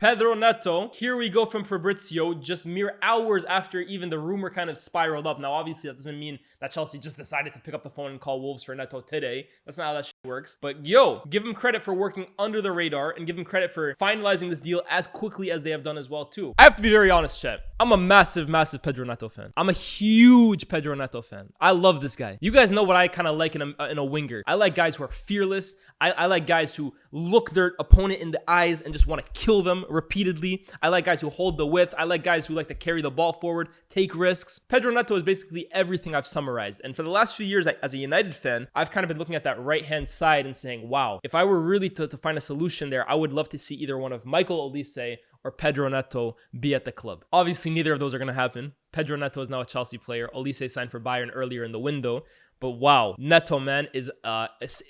Pedro Neto. Here we go from Fabrizio, just mere hours after even the rumor kind of spiraled up. Now, obviously, that doesn't mean that Chelsea just decided to pick up the phone and call Wolves for Neto today. That's not how that shit works. But yo, give him credit for working under the radar and give him credit for finalizing this deal as quickly as they have done as well, too. I have to be very honest, chat. I'm a massive Pedro Neto fan. I'm a huge Pedro Neto fan. I love this guy. You guys know what I kind of like in a winger. I like guys who are fearless. I like guys who look their opponent in the eyes and just want to kill them repeatedly. I like guys who hold the width. I like guys who like to carry the ball forward, take risks. Pedro Neto is basically everything I've summarized. And for the last few years, as a United fan, I've kind of been looking at that right-hand side and saying, wow, if I were really to find a solution there, I would love to see either one of Michael Olise or Pedro Neto be at the club. Obviously, neither of those are going to happen. Pedro Neto is now a Chelsea player. Olise signed for Bayern earlier in the window. But wow, Neto, man, is,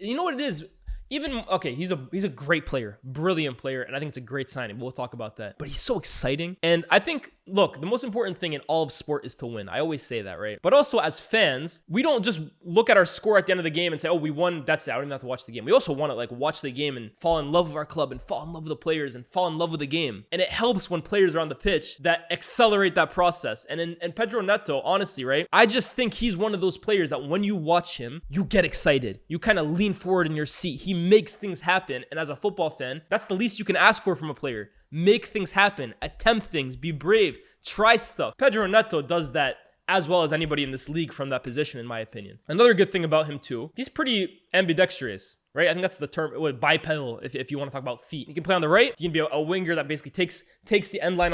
you know what it is? Okay, he's a great player, brilliant player, and I think it's a great signing. We'll talk about that. But he's so exciting. And I think, look, the most important thing in all of sport is to win. I always say that, right? But also as fans, we don't just look at our score at the end of the game and say, oh, we won, that's it. I don't even have to watch the game. We also want to watch the game and fall in love with our club and fall in love with the players and fall in love with the game. And it helps when players are on the pitch that accelerate that process. And in Pedro Neto, honestly, right? I just think he's one of those players that when you watch him, you get excited. You kind of lean forward in your seat. He makes things happen. And as a football fan, that's the least you can ask for from a player. Make things happen, attempt things, be brave, try stuff. Pedro Neto does that as well as anybody in this league from that position, in my opinion. Another good thing about him too, he's pretty ambidextrous, right? I think that's the term, bipedal, if you want to talk about feet. He can play on the right. He can be a winger that basically takes the end line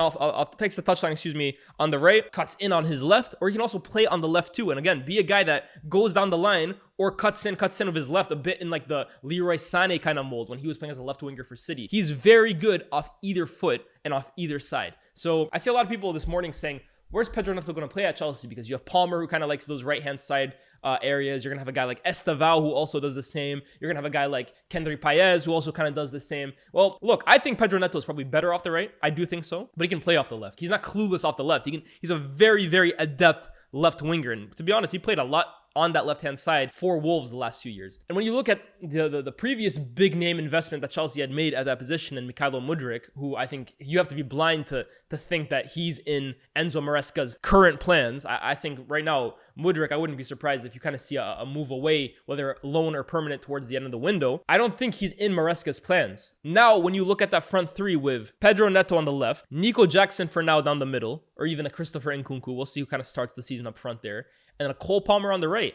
takes the touchline, on the right, cuts in on his left, or he can also play on the left too. And again, be a guy that goes down the line or cuts in with his left, a bit in like the Leroy Sané kind of mold when he was playing as a left winger for City. He's very good off either foot and off either side. So I see a lot of people this morning saying, where's Pedro Neto going to play at Chelsea? Because you have Palmer, who kind of likes those right-hand side areas. You're going to have a guy like Estevao, who also does the same. You're going to have a guy like Kendry Paez, who also kind of does the same. Well, look, I think Pedro Neto is probably better off the right. I do think so. But he can play off the left. He's not clueless off the left. He's a very, very adept left winger. And to be honest, he played a lot on that left-hand side for Wolves the last few years. And when you look at the previous big name investment that Chelsea had made at that position in Mykhailo Mudryk, who I think you have to be blind to think that he's in Enzo Maresca's current plans. I think right now, Mudryk, I wouldn't be surprised if you kind of see a move away, whether loan or permanent towards the end of the window. I don't think he's in Maresca's plans. Now, when you look at that front three with Pedro Neto on the left, Nico Jackson for now down the middle, or even a Christopher Nkunku, we'll see who kind of starts the season up front there, and a Cole Palmer on the right.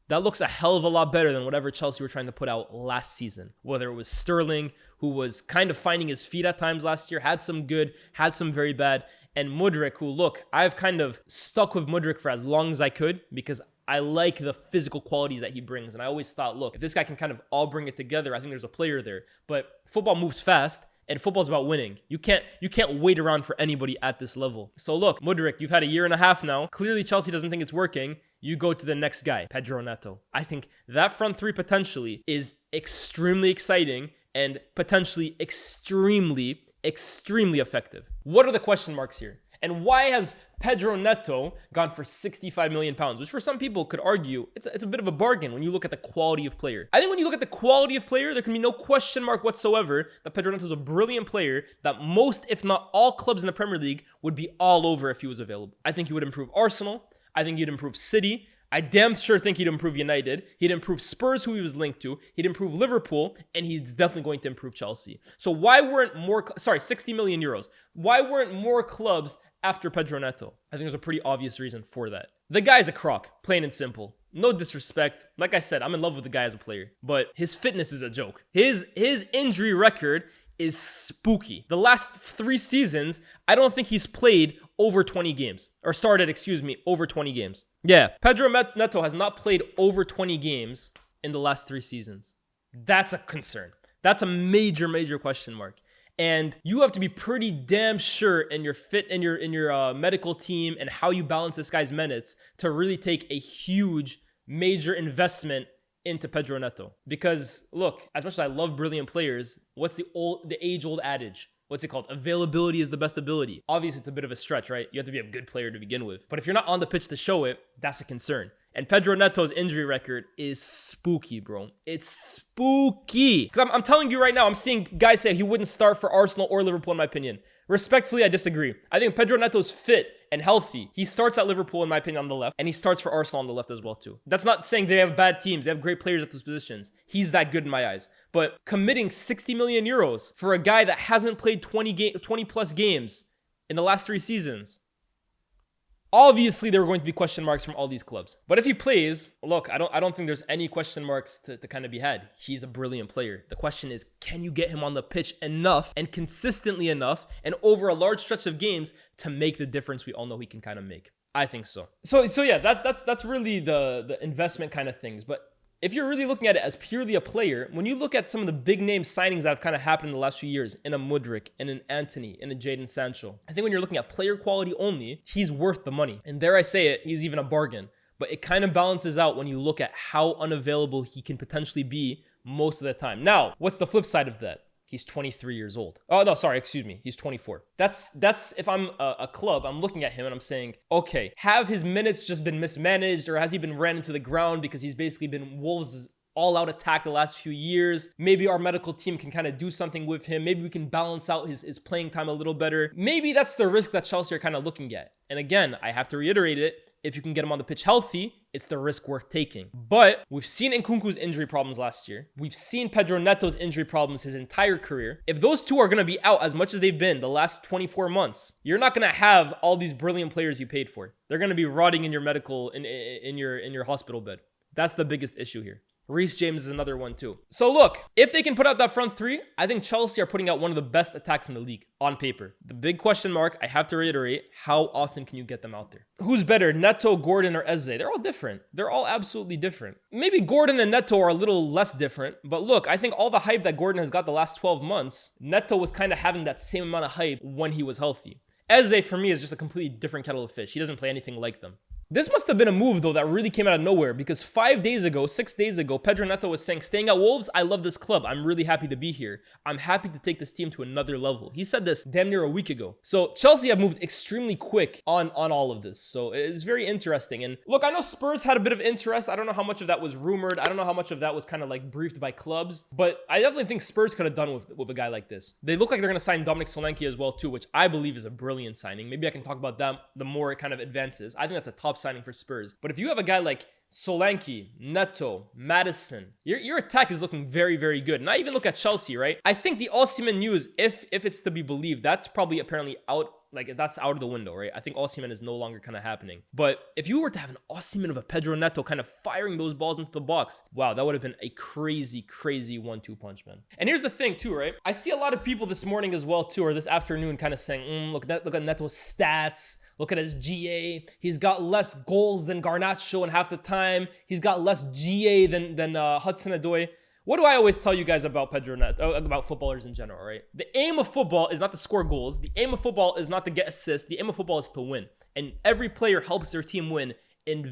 That looks a hell of a lot better than whatever Chelsea were trying to put out last season. Whether it was Sterling, who was kind of finding his feet at times last year, had some good, had some very bad, and Mudryk, who, look, I've kind of stuck with Mudryk for as long as I could because I like the physical qualities that he brings. And I always thought, look, if this guy can kind of all bring it together, I think there's a player there. But football moves fast. And football's about winning. You can't wait around for anybody at this level. So look, Mudryk, you've had a year and a half now. Clearly, Chelsea doesn't think it's working. You go to the next guy, Pedro Neto. I think that front three potentially is extremely exciting and potentially extremely effective. What are the question marks here? And why has Pedro Neto gone for £65 million, which for some people could argue it's a bit of a bargain when you look at the quality of player. I think when you look at the quality of player, there can be no question mark whatsoever that Pedro Neto is a brilliant player that most, if not all clubs in the Premier League would be all over if he was available. I think he would improve Arsenal. I think he'd improve City. I damn sure think he'd improve United. He'd improve Spurs, who he was linked to. He'd improve Liverpool, and he's definitely going to improve Chelsea. So why weren't more, 60 million euros. Why weren't more clubs after Pedro Neto? I think there's a pretty obvious reason for that. The guy's a crock, plain and simple. No disrespect. Like I said, I'm in love with the guy as a player, but his fitness is a joke. His injury record is spooky. The last 3 seasons, I don't think he's played over 20 games. Or started, over 20 games. Yeah, Pedro Neto has not played over 20 games in the last 3 seasons. That's a concern. That's a major question mark. And you have to be pretty damn sure in your your medical team and how you balance this guy's minutes to really take a huge, major investment into Pedro Neto. Because look, as much as I love brilliant players, what's the age-old adage? What's it called? Availability is the best ability. Obviously, it's a bit of a stretch, right? You have to be a good player to begin with. But if you're not on the pitch to show it, that's a concern. And Pedro Neto's injury record is spooky, bro. It's spooky. Because I'm telling you right now, I'm seeing guys say he wouldn't start for Arsenal or Liverpool, in my opinion. Respectfully, I disagree. I think Pedro Neto's fit and healthy. He starts at Liverpool, in my opinion, on the left, and he starts for Arsenal on the left as well, too. That's not saying they have bad teams. They have great players at those positions. He's that good in my eyes. But committing 60 million euros for a guy that hasn't played 20 plus games in the last 3 seasons, obviously, there are going to be question marks from all these clubs. But if he plays, look, I don't think there's any question marks to kind of be had. He's a brilliant player. The question is, can you get him on the pitch enough and consistently enough and over a large stretch of games to make the difference we all know he can kind of make? I think so. So yeah, that's really the investment kind of things. But if you're really looking at it as purely a player, when you look at some of the big name signings that have kind of happened in the last few years, in a Mudryk, in an Antony, in a Jadon Sancho, I think when you're looking at player quality only, he's worth the money. And dare I say it, he's even a bargain. But it kind of balances out when you look at how unavailable he can potentially be most of the time. Now, what's the flip side of that? He's 23 years old. Oh, no, sorry, excuse me. He's 24. That's if I'm a club, I'm looking at him and I'm saying, okay, have his minutes just been mismanaged, or has he been ran into the ground because he's basically been Wolves' all-out attack the last few years? Maybe our medical team can kind of do something with him. Maybe we can balance out his playing time a little better. Maybe that's the risk that Chelsea are kind of looking at. And again, I have to reiterate it. If you can get him on the pitch healthy, it's the risk worth taking. But we've seen Nkunku's injury problems last year. We've seen Pedro Neto's injury problems his entire career. If those two are going to be out as much as they've been the last 24 months, you're not going to have all these brilliant players you paid for. They're going to be rotting in your medical, in your hospital bed. That's the biggest issue here. Reece James is another one too. So look, if they can put out that front three, I think Chelsea are putting out one of the best attacks in the league on paper. The big question mark, I have to reiterate, how often can you get them out there? Who's better, Neto, Gordon, or Eze? They're all different. They're all absolutely different. Maybe Gordon and Neto are a little less different, but look, I think all the hype that Gordon has got the last 12 months, Neto was kind of having that same amount of hype when he was healthy. Eze, for me, is just a completely different kettle of fish. He doesn't play anything like them. This must have been a move, though, that really came out of nowhere, because 6 days ago, Pedro Neto was saying, staying at Wolves, I love this club. I'm really happy to be here. I'm happy to take this team to another level. He said this damn near a week ago. So Chelsea have moved extremely quick on all of this. So it's very interesting. And look, I know Spurs had a bit of interest. I don't know how much of that was rumored. I don't know how much of that was kind of like briefed by clubs. But I definitely think Spurs could have done with a guy like this. They look like they're going to sign Dominic Solanke as well, too, which I believe is a brilliant signing. Maybe I can talk about that the more it kind of advances. I think that's a top signing for Spurs. But if you have a guy like Solanke, Neto, Maddison, your attack is looking very, very good. And I even look at Chelsea, right? I think the Osimhen news, if it's to be believed, that's probably apparently out. Like, that's out of the window, right? I think Osimhen is no longer kind of happening. But if you were to have an Osimhen of a Pedro Neto kind of firing those balls into the box, wow, that would have been a crazy, crazy 1-2 punch, man. And here's the thing, too, right? I see a lot of people this morning as well, too, or this afternoon kind of saying, look at Neto's stats. Look at his GA. He's got less goals than Garnacho in half the time. He's got less GA than Hudson-Odoi. What do I always tell you guys about Pedro Neto, about footballers in general, right? The aim of football is not to score goals. The aim of football is not to get assists. The aim of football is to win. And every player helps their team win in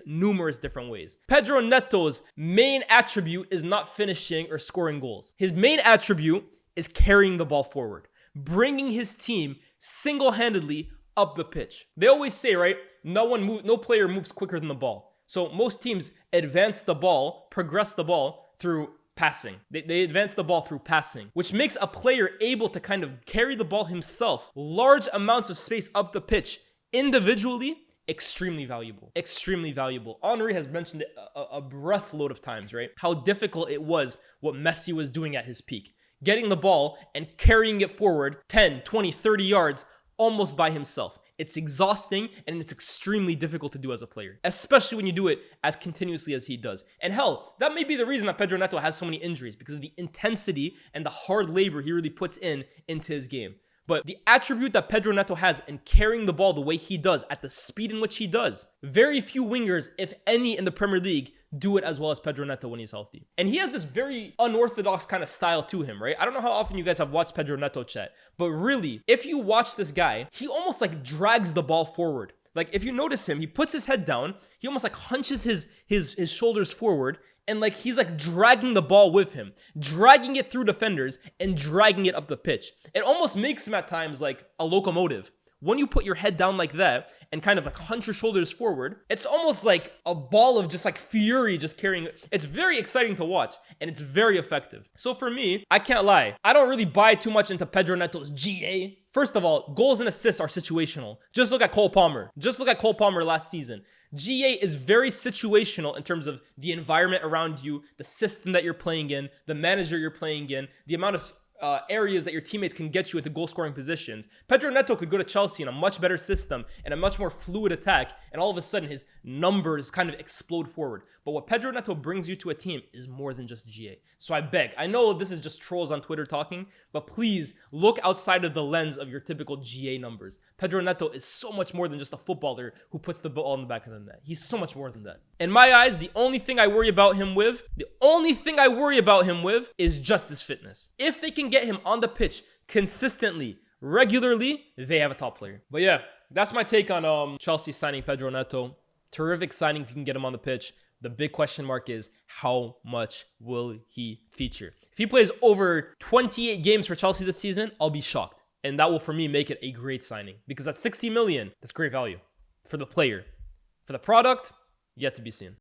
numerous different ways. Pedro Neto's main attribute is not finishing or scoring goals. His main attribute is carrying the ball forward, bringing his team single-handedly up the pitch. They always say, right, no player moves quicker than the ball. So most teams advance the ball, progress the ball through passing. They advance the ball through passing, which makes a player able to kind of carry the ball himself, large amounts of space up the pitch individually, extremely valuable. Extremely valuable. Henry has mentioned it a breathload of times, right? How difficult it was what Messi was doing at his peak. Getting the ball and carrying it forward 10, 20, 30 yards almost by himself. It's exhausting and it's extremely difficult to do as a player, especially when you do it as continuously as he does. And hell, that may be the reason that Pedro Neto has so many injuries, because of the intensity and the hard labor he really puts into his game. But the attribute that Pedro Neto has in carrying the ball the way he does, at the speed in which he does, very few wingers, if any in the Premier League, do it as well as Pedro Neto when he's healthy. And he has this very unorthodox kind of style to him, right? I don't know how often you guys have watched Pedro Neto chat, but really, if you watch this guy, he almost like drags the ball forward. Like, if you notice him, he puts his head down, he almost like hunches his shoulders forward, and like he's like dragging the ball with him, dragging it through defenders and dragging it up the pitch. It almost makes him at times like a locomotive when you put your head down like that and kind of like hunch your shoulders forward, it's almost like a ball of just like fury just carrying. It's very exciting to watch and it's very effective. So for me, I can't lie, I don't really buy too much into Pedro Neto's GA. First of all, goals and assists are situational. Just look at Cole Palmer. Just look at Cole Palmer last season. GA is very situational in terms of the environment around you, the system that you're playing in, the manager you're playing in, the amount of areas that your teammates can get you into goal scoring positions. Pedro Neto could go to Chelsea in a much better system and a much more fluid attack, and all of a sudden his numbers kind of explode forward. But what Pedro Neto brings you to a team is more than just GA. So I beg, I know this is just trolls on Twitter talking, but please look outside of the lens of your typical GA numbers. Pedro Neto is so much more than just a footballer who puts the ball in the back of the net. He's so much more than that. In my eyes, the only thing I worry about him with is just his fitness. If they can get him on the pitch consistently, regularly, they have a top player. But yeah, that's my take on Chelsea signing Pedro Neto. Terrific signing if you can get him on the pitch. The big question mark is, how much will he feature? If he plays over 28 games for Chelsea this season, I'll be shocked. And that will, for me, make it a great signing. Because at 60 million, that's great value for the player. For the product, yet to be seen.